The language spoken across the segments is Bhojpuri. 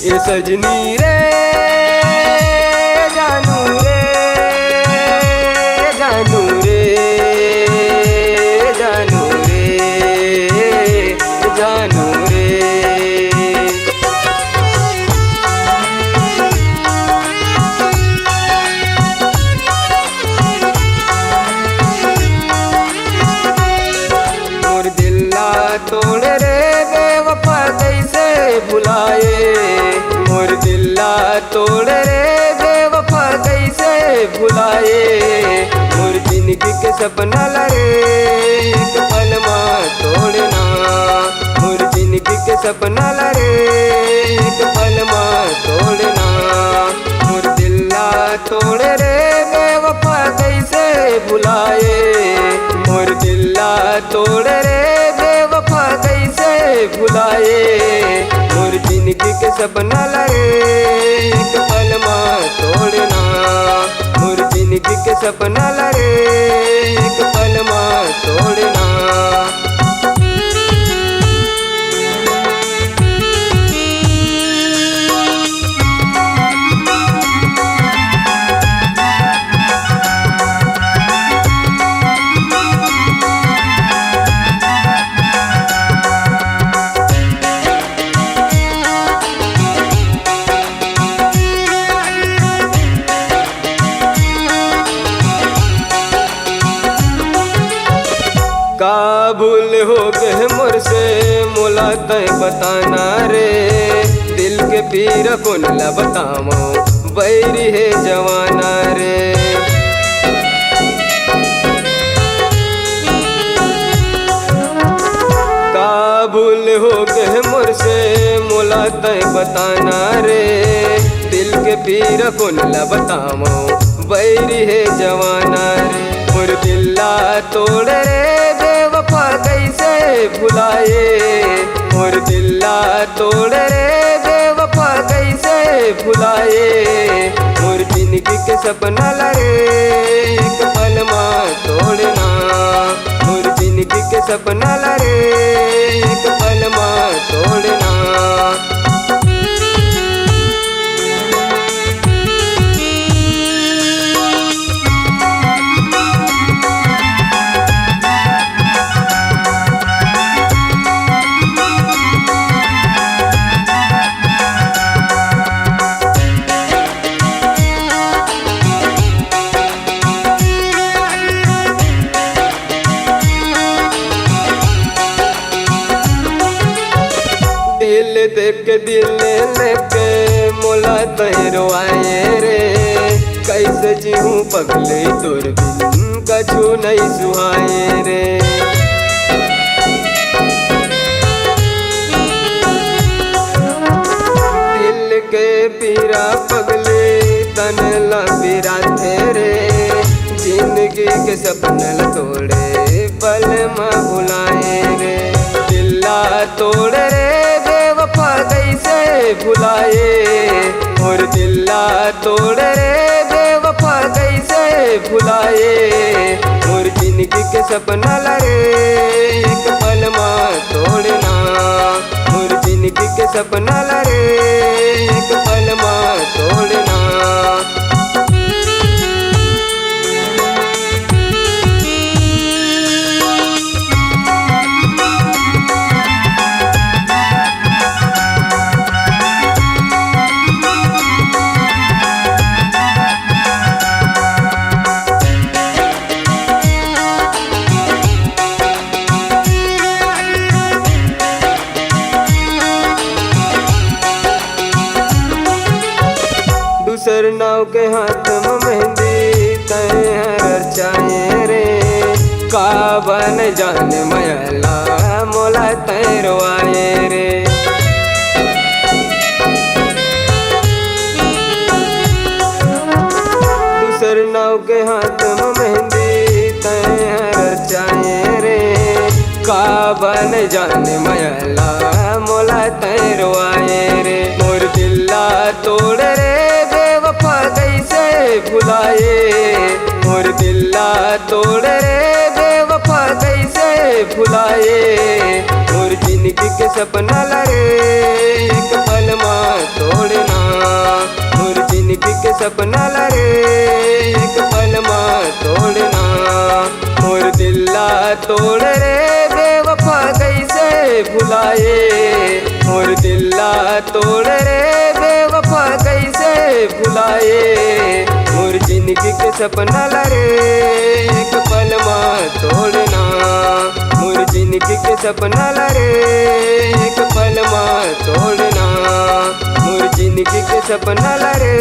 ये सजनी रे जानू रे जानू रे जानू रे जानू रे। मोर दिल्ला तोड़ रे बेवफा कैसे भुलाए, मोर दिल्ला तोड़ रे बेवफा कैसे भुलाए। मोर जिंदगी के सपना लरे एक पल में तोड़ना, मोर जिंदगी के सपना लरे एक पल में तोड़ना। मोर दिल्ला तोड़ रे बेवफा कैसे भुलाए, मोर दिल्ला तोड़ रे बेवफा कैसे भुलाए। मोर जिंदगी के सपना लरे एक पल में तोड़ना, मोर जिंदगी के सपना लरे एक पल में तोड़ना। काबुल हो गए मोर से मोला तय बताना रे, दिल के पीर कौन ला बताओ बैरी है जवाना रे। काबुल हो गए मोर से मोला तय बताना रे, दिल के पीर कौन ला बताओ बैरी है जवाना रे। मोर दिल्ला तोड़ रे बेवफा कैसे भुलाए, मोर दिल्ला तोड़ रे बेवफा कैसे भुलाए। मोर जिंदगी के सपना लरे एक पल में तोड़ना, मोर जिंदगी के सपना लरे एक पल में तोड़ना। दिल देख के दिल लेके मोला तैरो आए रे, कैसे जीऊँ पगले तोर बिन कछु नहीं सुहाए रे। दिल के पीरा पगले तन ला पीरा थे रे, जिंदगी के सपना तोड़े पल में भुलाए रे। दिल्ला तोड़ रे बेवफा कैसे भुलाए, और दिल्ला तोड़ रे बेवफा कैसे भुलाए। मोर जिंदगी के सपना लरे एक पल में तोड़ना, मोर जिंदगी के सपना लरे एक पल में तोड़ना। दूसर नाव के हाथ में मेहंदी तय रचाए रे, का बन जान मयला मोला तैरो आए रे। दूसर नाव के हाथ में मेहंदी तय रचाए रे, का बन जान मयला मोला तैरो आए रे। मोर दिल्ला तोड़ रे बेवफा कैसे भुलाए, मोर दिल्ला तोड़ रे बेवफा कैसे भुलाए। मोर जिंदगी के सपना लरे एक पल में तोड़ सपना लरे एक पल माँ तोड़ना। मोर दिल्ला तोड़ रे बेवफा कैसे भुलाए, मोर दिल्ला तोड़ रे बेवफा कैसे भुलाए। मोर जिंदगी के सपना लरे एक पल माँ तोड़ना, मोर जिंदगी के सपना लरे एक पल माँ तोड़ना। मोर जिंदगी के सपना लरे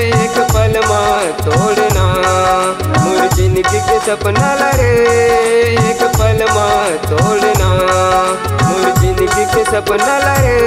एक पल माँ तोड़ना, मोर जिंदगी के सपना लरे एक पल माँ तोड़ना। मोर जिंदगी के सपना लरे